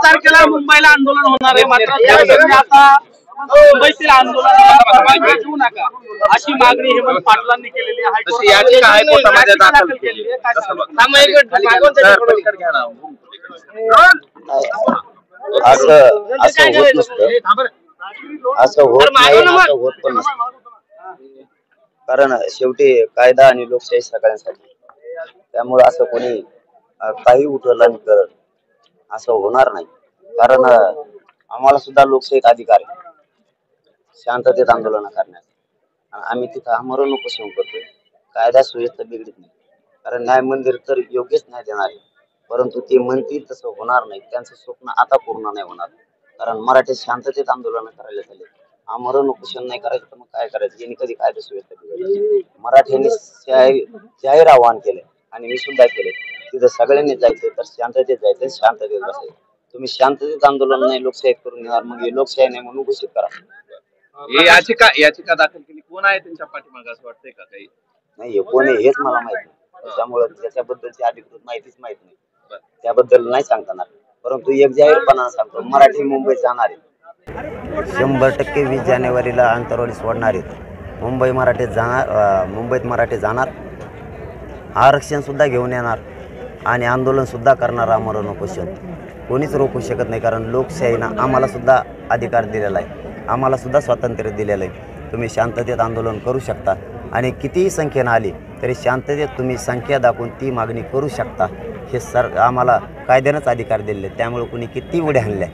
तारखेला मुंबईला आंदोलन होणार आहे, मात्र त्यावेळी आता मुंबईतील आंदोलन घेऊ नका अशी मागणी हेमंत पाटलांनी केलेली आहे. असं होत पण नसतं, कारण शेवटी कायदा आणि लोकशाही सगळ्यांसाठी. त्यामुळे असं कोणी काही उठवलं करत असं होणार नाही, कारण आम्हाला सुद्धा लोकशाहीत अधिकार आहे शांततेत आंदोलन करण्याचा. आम्ही तिथं आमरण उपोषण करतोय. कायदा सुव्यवस्था बिघडत नाही, कारण न्याय मंदिर तर योग्यच न्याय देणार आहे, परंतु ते म्हणतील तसं होणार नाही. त्यांचं स्वप्न आता पूर्ण नाही होणार, कारण मराठी शांततेत आंदोलन करायला झाले. आमरण उपोषण नाही करायचं तर मग काय करायचं. यांनी कधी कायदा सुव्यवस्था बिघडली. मराठ्यांनी जाहीर आवाहन केलंय आणि मी सुद्धा केले, तिथं सगळ्यांनी जायचं तर शांततेत जायचं, शांततेत बसायचं. तुम्ही शांततेत आंदोलन नाही लोकशाहीत करून येणार, मग हे लोकशाही नाही म्हणून घोषित करा. याचिका दाखल केली, कोण आहे त्यांच्या पाठीमागे असं वाटतंय का काही? नाही, कोण आहे हेच मला माहित नाही, त्यामुळे त्याच्याबद्दलची अधिकृत माहितीच माहित नाही, त्याबद्दल नाही सांगता येणार. परंतु एक जाहीरपणा सांगतो, मराठी मुंबईत जाणार आहे 100%. 20 जानेवारीला आंतरवाली सोडणार आहेत. मुंबईत मराठी जाणार, आरक्षण सुद्धा घेऊन येणार आणि आंदोलन सुद्धा करणार. आमरण उपोषण कोणीच रोखू शकत नाही, कारण लोकशाहीनं आम्हाला सुद्धा अधिकार दिलेला आहे, आम्हाला सुद्धा स्वातंत्र्य दिलेलं आहे. तुम्ही शांततेत आंदोलन करू शकता आणि कितीही संख्येनं आली तरी शांततेत तुम्ही संख्या दाखवून ती मागणी करू शकता. हे आम्हाला कायद्यानंच अधिकार दिलेले. त्यामुळे कुणी किती उड्या हाणल्या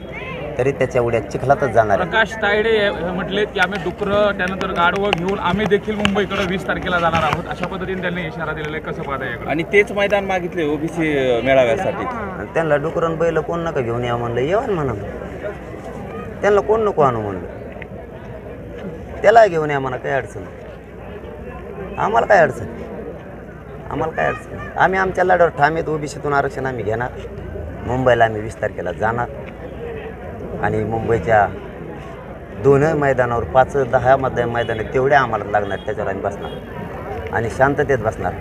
तरी त्याच्या उड्या चिखलातच जाणार. प्रकाश तायडे म्हटले की आम्ही डुकरं त्यानंतर गाढवं घेऊन आम्ही देखील मुंबईकडे 20 तारखेला जाणार आहोत, अशा पद्धतीने त्यांनी इशारा दिलेला आहे. कसं पाहता याकडे? आणि तेच मैदान मागितले ओबीसी मेळाव्यासाठी. त्यांना डुकरं बैल कोण नका घेऊन या म्हणलं, येऊन म्हणा. त्यांना कोण नको आणू म्हणलं, त्याला घेऊन या म्हणा. काही अडचण आम्हाला, काय अडचण आम्हाला, काय अडचण. आम्ही आमच्या लढ्यावर ठाम आहेत. ओबीसीतून आरक्षण आम्ही घेणार. मुंबईला आम्ही 20 तारखेला जाणार आणि मुंबईच्या 2 मैदानावर 5-10 मैदान तेवढे आम्हाला लागणार, त्याच्यावर आम्ही बसणार आणि शांततेत बसणार.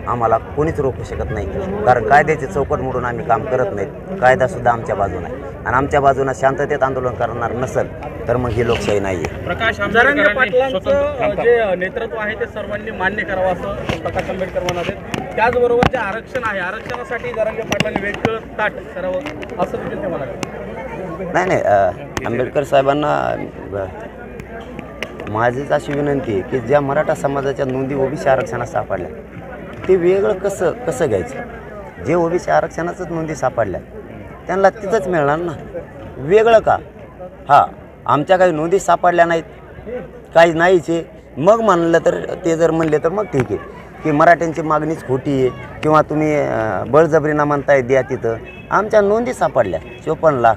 आम्हाला कोणीच रोखू शकत नाही, कारण कायद्याचे चौकट मोडून आम्ही काम करत नाहीत. कायदासुद्धा आमच्या बाजूने आहे आणि आमच्या बाजूने शांततेत आंदोलन करणार नसेल तर मग ही लोकशाही नाही आहे. प्रकाश आंबेडकरांचं जे नेतृत्व आहे ते सर्वांनी मान्य करावं असं प्रकाश आंबेडकर म्हणाले. त्याचबरोबर जे आरक्षण आहे, आरक्षणासाठी जरांगे पाटलांनी वेगळं ताट करावं असं देखील ते म्हणाले. नाही, आंबेडकर साहेबांना माझीच अशी विनंती आहे की ज्या मराठा समाजाच्या नोंदी ओबीसी आरक्षणात सापडल्या ते वेगळं कसं घ्यायचं. जे ओबीसी आरक्षणाचंच नोंदी सापडल्या त्यांना तिथंच मिळणार ना, वेगळं का? हां, आमच्या काही नोंदी सापडल्या नाहीत, काही नाहीच आहे, मग म्हणलं तर ते जर म्हणले तर मग ठीक आहे की मराठ्यांची मागणीच खोटी आहे किंवा तुम्ही बळजबरीना म्हणताय द्या. तिथं आमच्या नोंदी सापडल्या 54 लाख,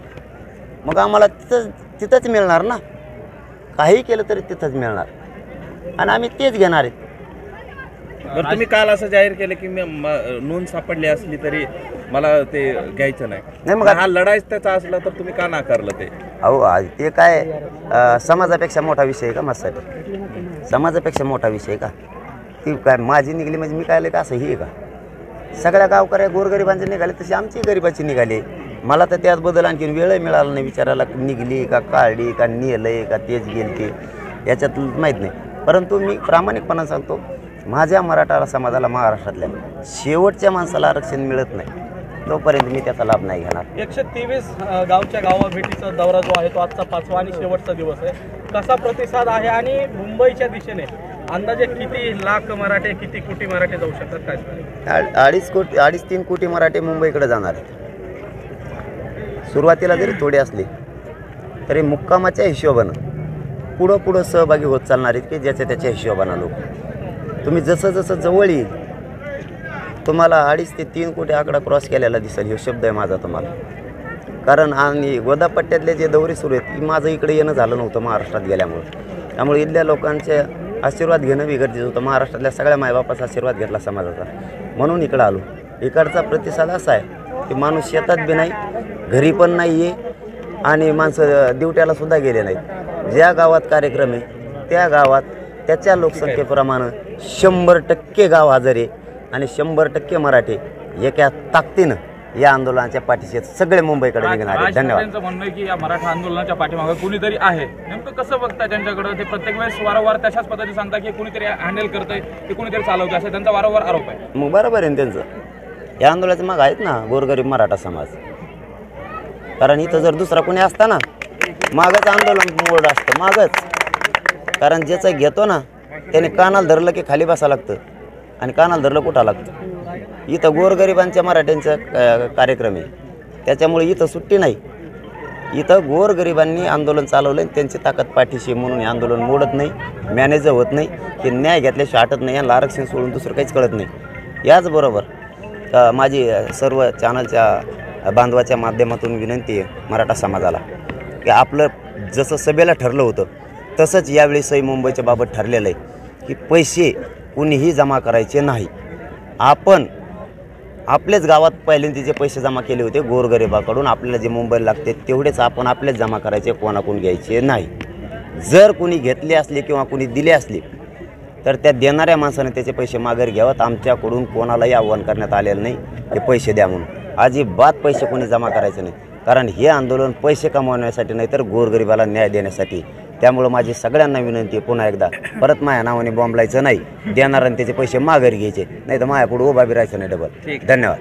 मग आम्हाला तिथंच मिळणार ना. काही केलं तरी तिथंच मिळणार आणि आम्ही तेच घेणार आहेत. तुम्ही काल असं जाहीर केलं की नोंद सापडली असली तरी मला ते घ्यायचं नाही. मग हा लढाईच त्याचा असला तर तुम्ही का नाकारलं ते? अहो, ते काय समाजापेक्षा मोठा विषय आहे का माझ्यासाठी? समाजापेक्षा मोठा विषय का? ती काय माझी निघाली म्हणजे मी काय का असं ही आहे का? सगळ्या गावकऱ्या गोरगरिबांचे निघाले तसे आमची गरिबाची निघाली. मला तर त्यात बदल आणखीन वेळही मिळाला नाही विचारायला, निघली का काढली का नेलंय का तेच गेलते याच्यात माहीत नाही. परंतु मी प्रामाणिकपणा सांगतो, माझ्या मराठा समाजाला महाराष्ट्रातल्या शेवटच्या माणसाला आरक्षण मिळत नाही तोपर्यंत मी त्याचा लाभ नाही घेणार. 123 गावच्या गावाभेटीचा दौरा जो आहे तो आजचा 5वा आणि शेवटचा दिवस आहे. कसा प्रतिसाद आहे आणि मुंबईच्या दिशेने अंदाजे किती लाख मराठे, किती कोटी मराठे जाऊ शकतात काय? 2.5-3 कोटी मराठे मुंबईकडे जाणार आहेत. सुरुवातीला जरी थोडी असली तरी मुक्कामाच्या हिशोबानं पुढं सहभागी होत चालणार आहेत की ज्याच्या त्याच्या हिशोबानं लोक. तुम्ही जसं जवळ येईल तुम्हाला 2.5 ते 3 कोटी आकडा क्रॉस केलेला दिसेल. हे शब्द आहे माझा तुम्हाला. कारण आणि गोदापट्ट्यातले जे दौरे सुरू आहेत माझं इकडे येणं झालं नव्हतं महाराष्ट्रात गेल्यामुळं. त्यामुळे इथल्या लोकांचे आशीर्वाद घेणं बी गरजेचं होतं. महाराष्ट्रातल्या सगळ्या मायबापाचा आशीर्वाद घेतला समाजाचा, म्हणून इकडं आलो. इकडचा प्रतिसाद असा आहे की माणूस शेतात बी नाही, घरी पण नाही आहे आणि माणसं ड्युट्याला सुद्धा गेले नाहीत. ज्या गावात कार्यक्रम आहे त्या गावात त्याच्या लोकसंख्येप्रमाणे 100% गाव हजर आहे आणि 100% मराठी एका ताकदीनं या आंदोलनाच्या पाठीशी सगळे मुंबईकडे निघणार आहेत. धन्यवाद. त्यांचं म्हणणं आहे की या मराठा आंदोलनाच्या पाठीमागे कुणीतरी आहे. नेमकं कसं बघता त्यांच्याकडे? ते प्रत्येक वेळेस वारंवार तशाच पद्धतीने सांगता की कुणीतरी हँडल करतंय, की कुणीतरी चालवतंय, असा त्यांचा वारंवार आरोप आहे. मग बरोबर आहे ना त्यांचं. या आंदोलनाचे माग आहेत ना गोरगरीब मराठा समाज. कारण इथं जर दुसरा कोणी असता ना मागच आंदोलन मोड असतं मागच. कारण ज्याचं घेतो ना त्याने कानाला धरलं की खाली बसावं लागतं आणि कानाला धरलं कुठं लागतं. इथं गोरगरिबांच्या मराठ्यांचा कार्यक्रम आहे त्याच्यामुळे इथं सुट्टी नाही. इथं गोरगरिबांनी आंदोलन चालवलं आणि त्यांची ताकद पाठीशी म्हणून हे आंदोलन मोडत नाही, मॅनेज होत नाही, की न्याय घेतल्याशिवाय हटत नाही. यांना आरक्षण सोडून दुसरं काहीच कळत नाही. याचबरोबर माझी सर्व चॅनलच्या बांधवाच्या माध्यमातून विनंती आहे मराठा समाजाला की आपलं जसं सभेला ठरलं होतं तसंच यावेळी सई मुंबईच्या बाबत ठरलेलं आहे की पैसे कुणीही जमा करायचे नाही. आपण आपल्याच गावात पहिल्यांदा पैसे जमा केले होते गोरगरिबाकडून. आपल्याला जे मुंबईला लागते तेवढेच आपण आपलेच जमा करायचे, कोणाकडून घ्यायचे नाही. जर कोणी घेतले असले किंवा कोणी दिले असले तर त्या देणाऱ्या माणसाने त्याचे पैसे माघारी घ्यावेत. आमच्याकडून कोणालाही आव्हान करण्यात आलेलं नाही की पैसे द्या म्हणून. अजिबात पैसे कोणी जमा करायचे नाही. कारण हे आंदोलन पैसे कमवण्यासाठी नाही तर गोरगरिबाला न्याय देण्यासाठी. त्यामुळं माझी सगळ्यांना विनंती आहे पुन्हा एकदा परत माझ्या नावाने बॉम्बलायचं नाही. देणाऱ्याने त्याचे पैसे माघारी घ्यायचे नाही तर माझ्यापुढे उभा बी राहायचं नाही डबल. धन्यवाद.